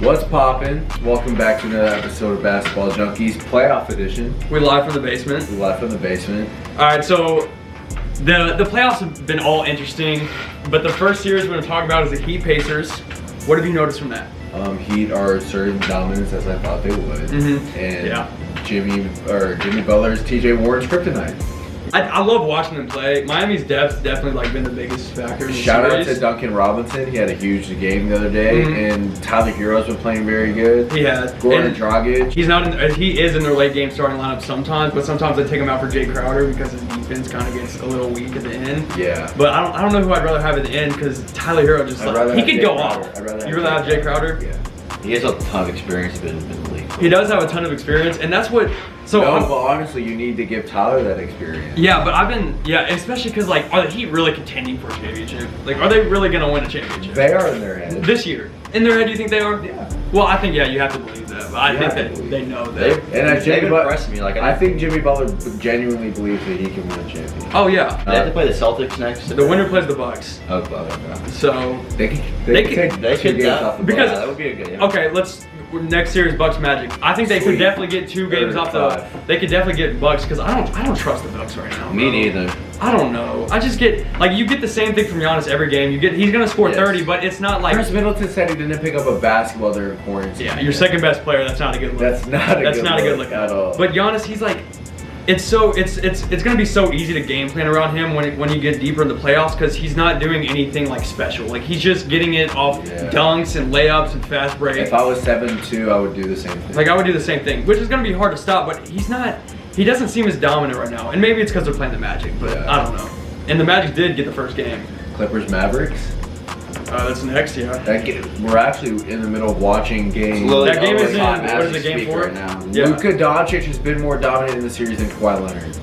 What's poppin'? Welcome back to another episode of Basketball Junkies Playoff Edition. We're live from the basement. Alright, so the playoffs have been all interesting, but the first series we're going to talk about is the Heat Pacers. What have you noticed from that? Heat are asserting dominance as I thought they would. And yeah. Jimmy Butler's TJ Warren's kryptonite. I love watching them play. Miami's depth's definitely been the biggest factor in the Shout series. out to Duncan Robinson. He had a huge game the other day, and Tyler Hero's been playing very good. He has. Gordon Dragic. He is in their late game starting lineup sometimes, but sometimes I take him out for Jay Crowder because his defense kind of gets a little weak at the end. Yeah. But I don't know who I'd rather have at the end because Tyler Hero just he could go off. You'd rather have Jay Crowder? Yeah. He has a ton of experience in the league. He does have a ton of experience, and that's what. So but honestly, you need to give Tyler that experience. Yeah, but especially because are the Heat really contending for a championship? Are they really gonna win a championship? They are in their head this year. In their head, do you think they are? Yeah. Well, I think you have to believe that. But I think that they know that. They've impressed me. I think Jimmy Butler genuinely believes that he can win a championship. Oh yeah. They have to play the Celtics next. The winner plays the Bucks. Okay. So they could take 2 games off the because that would be a good game. Okay, next series Bucks Magic. I think they could definitely get 2 games off the. They could definitely get Bucks because I don't trust the Bucks right now. Me neither. I don't know. I just get you get the same thing from Giannis every game. He's gonna score 30, but it's not like. Chris Middleton said he didn't pick up a basketball during quarantine. Yeah, your second best player. That's not a good look. That's not a good look at all. But Giannis, he's it's gonna be so easy to game plan around him when you get deeper in the playoffs because he's not doing anything special. He's just getting it off dunks and layups and fast break. If I was 7-2, I would do the same thing. I would do the same thing, which is gonna be hard to stop. But he's not. He doesn't seem as dominant right now, and maybe it's because they're playing the Magic. But I don't know. And the Magic did get the first game. Clippers Mavericks. That's next, yeah. We're actually in the middle of watching games. That game is in. What is the game for? Right now. Yeah. Luka Doncic has been more dominant in the series than Kawhi Leonard.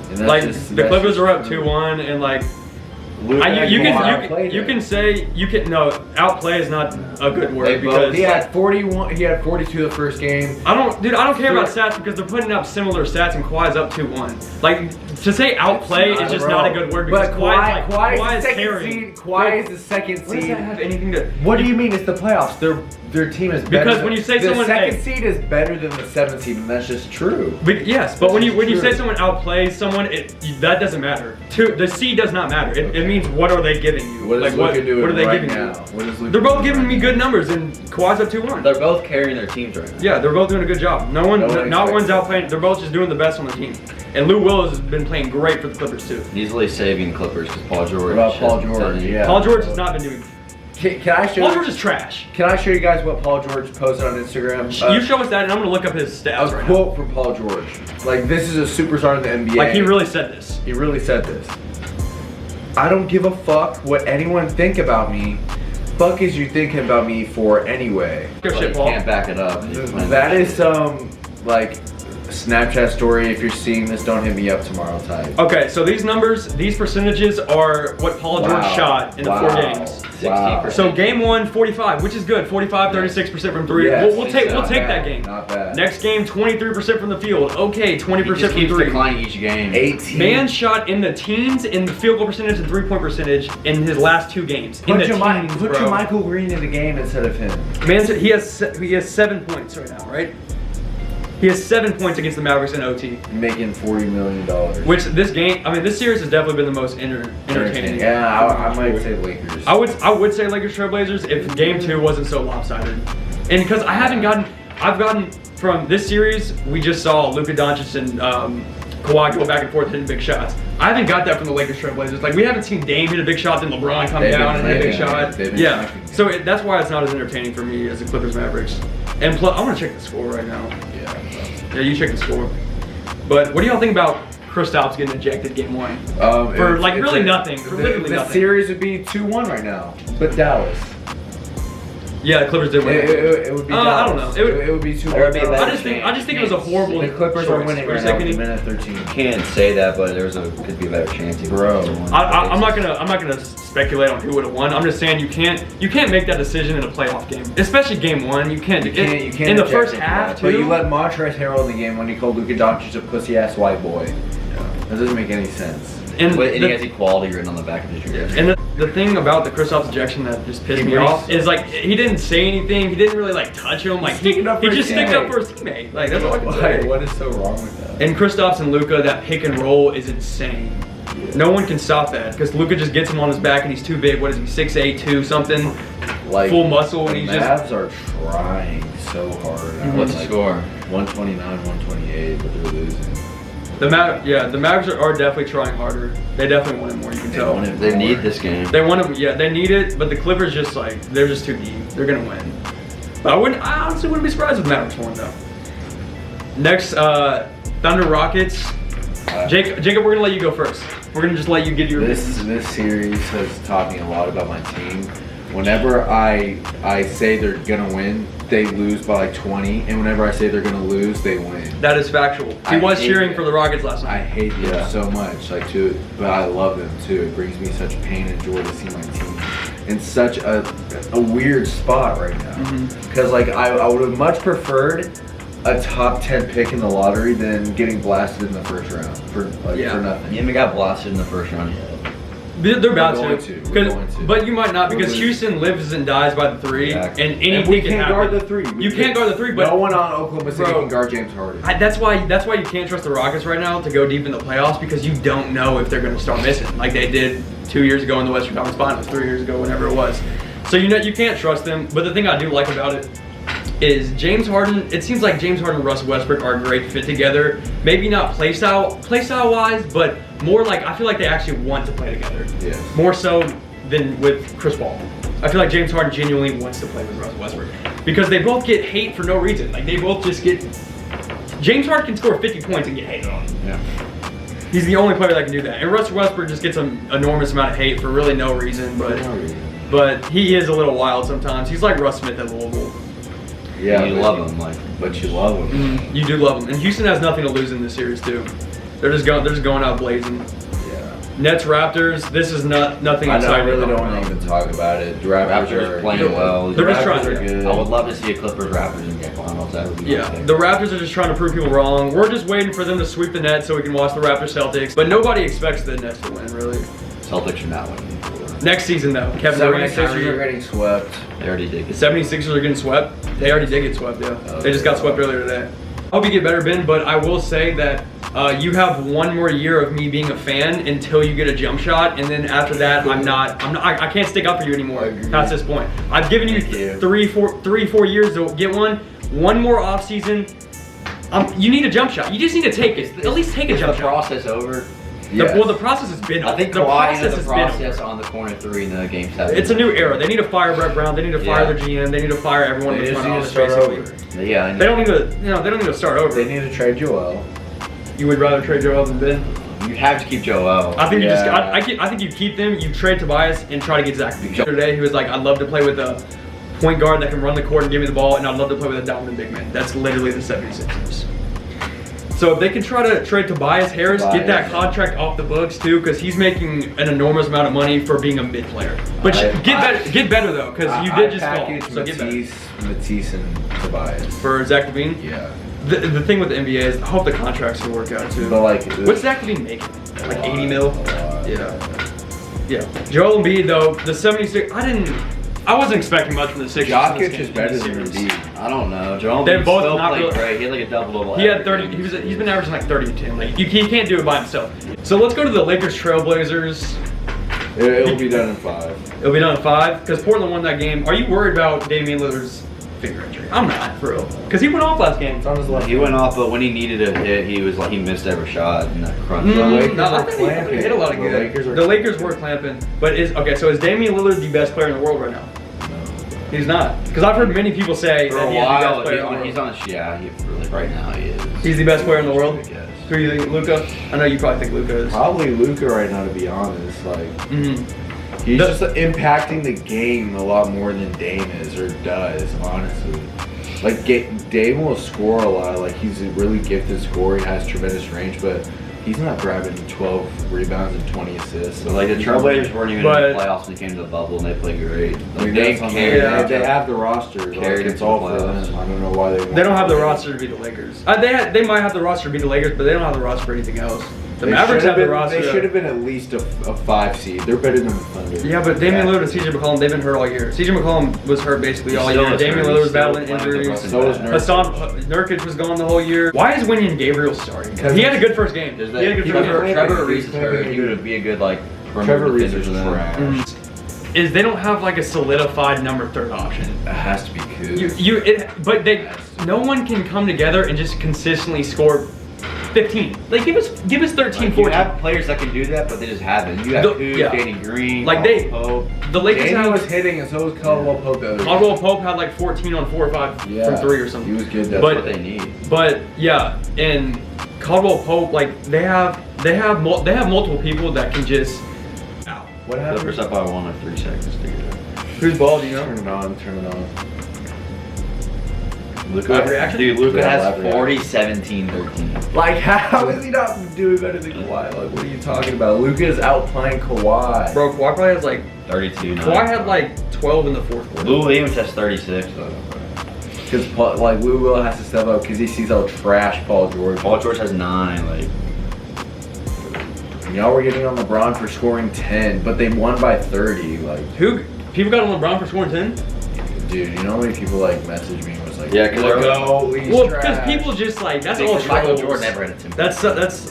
And The Clippers are up 2-1, and outplay is not a good word because he had 41. He had 42 the first game. I don't care about stats because they're putting up similar stats and Kawhi's up 2-1. To say outplay is just not a good word because Kawhi is carrying. Kawhi is the second seed. What does that have anything to? What do you mean? It's the playoffs. Their team is better. Because when you say the second seed is better than the 7th seed, and that's just true. Yes, but when you say someone outplays someone, that doesn't matter. The seed does not matter. It means what are they giving you? What is Luka doing what are they right giving now? you? They're both giving me good numbers, and Kawhi's up 2-1. They're both carrying their teams right now. Yeah, they're both doing a good job. Not one's outplaying. They're both just doing the best on the team. And Lou Willis has been playing great for the Clippers too. Easily saving Clippers because Paul George. What about Paul George? Yeah. Paul George has not been doing. Paul George is trash. Can I show you guys what Paul George posted on Instagram? You show us that, and I'm gonna look up his stats right now. A quote from Paul George. This is a superstar in the NBA. He really said this. He really said this. I don't give a fuck what anyone think about me. Fuck is you thinking about me for anyway? You can't back it up. That is some Snapchat story. If you're seeing this, don't hit me up tomorrow type. Okay, so these percentages are what Paul George shot in the 4 games. 16%. So game 1, 45, which is good. 45, 36% from 3. Yes, we'll take that game. Not bad. Next game, 23% from the field. Okay, 20% from 3. Declining each game. 18. Man shot in the teens in the field goal percentage and 3-point percentage in his last 2 games. Put your Michael Green in the game instead of him. Man, he has 7 points right now, right? He has 7 points against the Mavericks in OT. Making $40 million. Which this series has definitely been the most entertaining. Yeah, I might say Lakers. I would say Lakers Trailblazers if game 2 wasn't so lopsided. And because I've gotten from this series, we just saw Luka Doncic and Kawhi go back and forth hitting big shots. I haven't got that from the Lakers Trailblazers. We haven't seen Dame hit a big shot, then LeBron come down and hit a big shot. Yeah, so that's why it's not as entertaining for me as the Clippers Mavericks. And plus, I want to check the score right now. Yeah, you check the score. But what do y'all think about Kristaps getting ejected game 1? For really nothing. For literally nothing. The series would be 2-1 right now. But Dallas. Yeah, the Clippers did win. It would be Dallas. I don't know. It would be 2-1. I just think it was a horrible. The Clippers are winning right now with minute 13. You can't say that, but could be a better chance. I'm not gonna speculate on who would have won. I'm just saying you can't make that decision in a playoff game, especially game 1. You can't in the first half. But you let Montrezl Harrell in the game when he called Luka Doncic a pussy ass white boy. That doesn't make any sense. And But, and he has equality written on the back of his jersey. And the thing about the Kristaps ejection that just pissed me off is like he didn't say anything. He didn't really like touch him. Like he just sticked up for his teammate. Like that's all I can say. What is so wrong with that? And Kristaps and Luka, that pick and roll is insane. No one can stop that because Luka just gets him on his back and he's too big. What is he? 6'8", 2 something. Like, full muscle, and the he's Mavs just. are trying so hard. What's the score? 129, 128, but they're losing. The Mavs are definitely trying harder. They definitely want it more. You can tell. They need this game. They want it. Yeah, they need it. But the Clippers just like they're just too deep. They're gonna win. But I honestly wouldn't be surprised if the Mavericks won though. Next, Thunder Rockets. Jacob, we're gonna let you go first. We're gonna just let you get your. This series has taught me a lot about my team. Whenever I say they're gonna win, they lose by like 20, and whenever I say they're gonna lose, they win. That is factual. He was cheering for the Rockets last night. I hate them so much, but I love them too. It brings me such pain and joy to see my team in such a weird spot right now. Because like I would have much preferred a top 10 pick in the lottery than getting blasted in the first round for nothing. You haven't got blasted in the first round yet. They're about We're to. going to. But you might not because Houston lives and dies by the three, Exactly. and anything And we can can't happen. guard the three. You can't guard the three, but no one on Oklahoma City Bro, can guard James Harden. that's why you can't trust the Rockets right now to go deep in the playoffs because you don't know if they're going to start missing like they did 2 years ago in the Western Conference Finals, 3 years ago, whenever it was. So you can't trust them. But the thing I do like about it is James Harden. It seems like James Harden and Russell Westbrook are a great fit together. Maybe not playstyle wise, but more like I feel like they actually want to play together. Yes. More so than with Chris Paul. I feel like James Harden genuinely wants to play with Russell Westbrook because they both get hate for no reason. Like they both just get. James Harden can score 50 points and get hated on. Yeah. He's the only player that can do that. And Russell Westbrook just gets an enormous amount of hate for really no reason. But he is a little wild sometimes. He's like Russ Smith at Louisville. Yeah, You love him, like. but you love him. You do love him. And Houston has nothing to lose in this series too. They're just going out blazing. Yeah. Nets Raptors. This is nothing I exciting. really to talk don't want about. to even talk about it. The Raptors Raptors are playing well. They're just trying. Raptors are good. I would love to see a Clippers Raptors in game finals. That would be Yeah, sick. the Raptors are just trying to prove people wrong. We're just waiting for them to sweep the Nets so we can watch the Raptors Celtics. But nobody expects the Nets to win, really. Celtics should not win. Next season, though, Kevin Durant, 76ers Kyrie. are getting swept. They already did. The 76ers are getting swept. They already did get swept, yeah. They just got swept earlier today. I hope you get better, Ben, but I will say that you have one more year of me being a fan until you get a jump shot, and then after that, I can't stick up for you anymore past this point. I've given you three, 4 years to get one. One more off season. You need a jump shot. You just need to take it. At least take a jump the shot. process over. Well, the process has been. I think the Kawhi process had the has been over. process on the corner three in the game 7. It's a new era. They need to fire Brett Brown. They need to fire Yeah. their GM. They need to fire everyone. They in the just front need to office, start basically. over. Yeah. They don't need to. They don't need to start over. They need to trade Joel. You would rather trade Joel than Ben? You have to keep Joel. I think you just. Yeah. I think you keep them. You trade Tobias and try to get Zach. Today he was like, I'd love to play with a point guard that can run the court and give me the ball, and I'd love to play with a dominant big man. That's literally the 76ers. So if they can try to trade Tobias Harris, get that contract off the books too, because he's making an enormous amount of money for being a mid player. But get better though, because you did just fall. So get better. Matisse and Tobias. For Zach LaVine? Yeah. The thing with the NBA is I hope the contracts will work out too. But like, What's Zach LaVine making? Like 80 mil? A lot. Yeah. Joel Embiid though, the 76. I wasn't expecting much from the Sixers. Jokic is better than Embiid. I don't know. Joel They've Embiid both still not played really- great. He had like a double-double. He had 30. He's been averaging like 30 and 10. Like he can't do it by himself. So let's go to the Lakers Trailblazers. It'll be done in 5. It'll be done in 5 because Portland won that game. Are you worried about Damian Lillard's finger injury? I'm not, for real. Because he went off last game. It's on his left. He went off, but when he needed a hit, he was like he missed every shot in that crunch. Lakers No, I are think he clamping. hit a lot of The good. Lakers are The Lakers were clamping, but is Damian Lillard the best player in the world right now? He's not, because I've heard many people say For that a he is the best while, player in the world. he's on. Yeah, he really right now he is. He's the best player in the world? I guess. Who do you think, Luka? I know you probably think Luka is. Probably Luka right now, to be honest. Like, Mhm. he's just impacting the game a lot more than Dame is or does, honestly. Like, Dame will score a lot. Like, he's a really gifted scorer. He has tremendous range, but he's not grabbing 12 rebounds and 20 assists. So like the Trailblazers weren't even But- in the playoffs when they came to the bubble, and they played great. I Like, mean, they that's what I'm carried. saying. Yeah. They have the roster. Like, Carried it's it all to for the them. playoffs. I don't know why they. They don't have the roster to beat the Lakers. They might have the roster to beat the Lakers, but they don't have the roster for anything else. The Mavericks have the roster. They should have been at least a 5 seed. They're better than the Thunder. Yeah, but Damian Lillard and CJ McCollum, they've been hurt all year. CJ McCollum was hurt basically all year. Damian Lillard was battling injuries. So was Nurkic was gone the whole year. Why is Wenyen Gabriel starting? He had a good first game. He had a good first game. Trevor Reese is hurt. He would be a good like Trevor Reese defender is for them. trash. Is they don't have like a solidified number 3rd option. It has to be Kuz. But no one can come together and just consistently score 15. Like give us 13, Like, 14. you have players that can do that, but they just haven't. You have Kuz, Danny Green, like Pope. The Lakers Danny was hitting, and so was Caldwell Pope the other day. Caldwell Pope had like 14 on 4 or 5 from 3 or something. He was good. That's But- what they need. But yeah, and Caldwell Pope, like they have multiple people that can just. Ow. What Clippers happened? up by 1 or 3 seconds to get it. Whose ball do you know? Turn it on. Turn it on. Live reaction? Dude, Luka Yeah, has live reaction. 40, 17, 13. Like, how is he not doing better than Kawhi? Like, what are you talking about? Luka is outplaying Kawhi. Bro, Kawhi probably has like 32. Kawhi had like 12 in the 4th quarter. Lou Williams has 36 though. Because like Lou Will has to step up because he sees how trash Paul George. Paul George has 9. Like, Y'all were getting on LeBron for scoring 10, but they won by 30. Like, People got on LeBron for scoring 10? dude, you know how many people like message me and was like, Yeah, 'cause look, they're- oh, he's Well, because trash. people just like that's all because Michael trolls. Jordan never had a 10.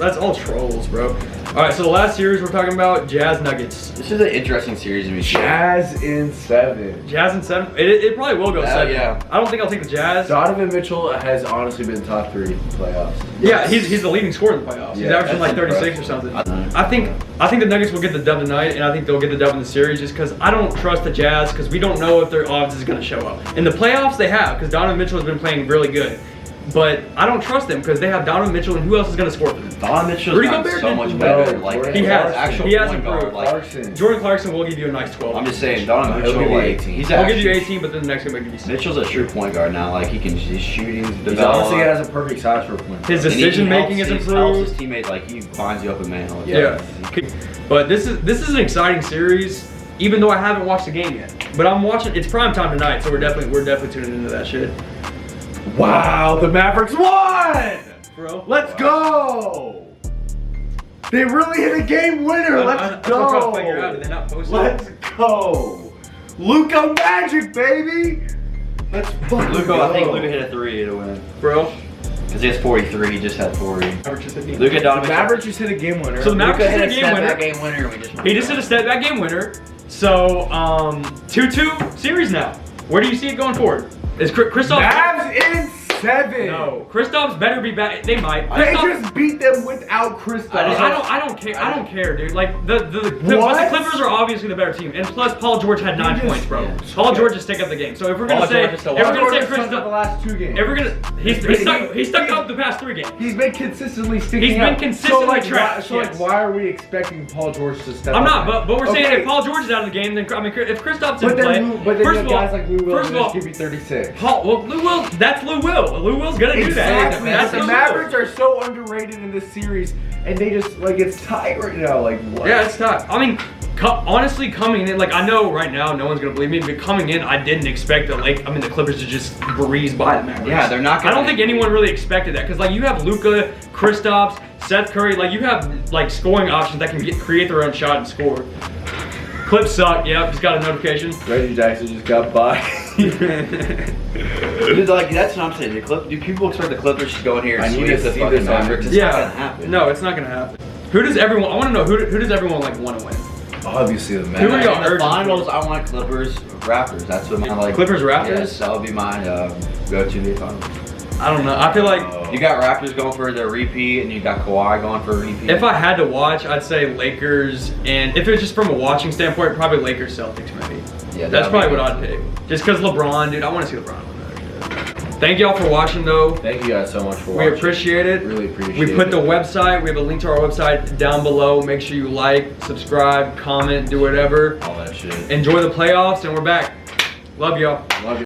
That's all trolls, bro. All right, so the last series we're talking about Jazz Nuggets. This is an interesting series to me. Jazz in 7. Jazz in 7. It probably will go 7. Yeah. I don't think I'll take the Jazz. Donovan Mitchell has honestly been top 3 playoffs. Yeah, he's the leading scorer in the playoffs. He's Yeah, averaging like that's 36 or impressive. something. I think the Nuggets will get the dub tonight, and I think they'll get the dub in the series just because I don't trust the Jazz because we don't know if their offense is going to show up. In the playoffs, they have because Donovan Mitchell has been playing really good. But I don't trust them because they have Donovan Mitchell, and who else is going to score for them? Donovan Mitchell's Rudy gotten Gobert so did- much No, better. Like, Jordan He has. actual He has point guard, improved. like, Clarkson. Jordan Clarkson will give you a nice 12. I'm just saying, Donovan He'll Mitchell, give you like, 18. he's I'll give you actually- 18, but then the next game will give you 6. Mitchell's a true point guard now. Like, he's shooting, He honestly has a perfect size for a point. His and he decision making is helps improved. his teammates, like, he binds you up with man. Like, Yeah. But this is an exciting series, even though I haven't watched the game yet. But I'm watching. It's prime time tonight, so we're definitely tuning into that shit. Wow, the Mavericks won! Bro, Let's go! They really hit a game winner. Let's That's what I'm trying to figure out. go! Did they not post it? Let's go! Luka Magic, baby! Let's fucking Luka, go. I think Luka hit a 3 to win. Bro, Because he has 43, he just had 40. Mavericks just hit game. Luka The Donovan. Mavericks just hit a game winner. So the Mavericks Luka just hit a game winner. step-back game winner. And we just He just hit a step back game winner. So 2-2 series now. Where do you see it going forward? Is Kristaps? Mavs in 7. No, Kristaps better be back. They might. They Kristaps- just beat them without Kristaps. I don't care. I don't care, dude. Like but the Clippers are obviously the better team, and plus Paul George had 9 just- points, bro. yeah. Paul George just take up the game. So if we're gonna Paul say, George is still if we're Paul gonna say George has stunk up the Kristaps, last 2 games. if we're gonna, he stuck up the past 3 games. He's been consistently sticking He's been up. consistently so like, trash, Why, yes. why are we expecting Paul George to step I'm up? not, but we're saying Okay. if Paul George is out of the game, then I mean if Kristaps But didn't play, then, but then first you of have all, guys like Lou Will first of just all, give you 36. Lou Will, that's Lou Will. Lou Will's gonna do that. Exactly. That's The Lou Mavericks Will. are so underrated in this series, and they just like it's tight right now. Like what? Yeah, it's tough. I mean, honestly, coming in, like I know right now no one's gonna believe me, but coming in, I didn't expect the Clippers to just breeze by the Mavericks. Yeah, they're not I gonna- don't think anyone really expected that because like you have Luka, Kristaps, Seth Curry, like you have like scoring options that can create their own shot and score. Clips suck. Yep, just got a notification. Reggie Jackson just got by. Dude, like, that's what I'm saying. Do people expect the Clippers to go in here and I need sweep to the see fucking this on- Mavericks? It's Yeah, not gonna happen. no, it's not gonna happen. Who does everyone? I want to know who does everyone like want to win? Obviously the Who are Mavericks. y'all In the urgent finals, for? I want Clippers, Raptors. That's what my like. Clippers, Raptors? Yes, that would be my go-to the finals. I don't know. I feel like You got Raptors going for their repeat, and you got Kawhi going for a repeat. if I had to watch, I'd say Lakers, and if it's just from a watching standpoint, probably Lakers, Celtics maybe. Yeah, That's that'd be probably what I'd pick. Just because LeBron, dude, I want to see LeBron win that. Thank y'all for watching, though. Thank you guys so much for We watching. appreciate it. Really appreciate We put it. the website, we have a link to our website down below. Make sure you like, subscribe, comment, do whatever. all that shit. Enjoy the playoffs, and we're back. Love y'all. Love you.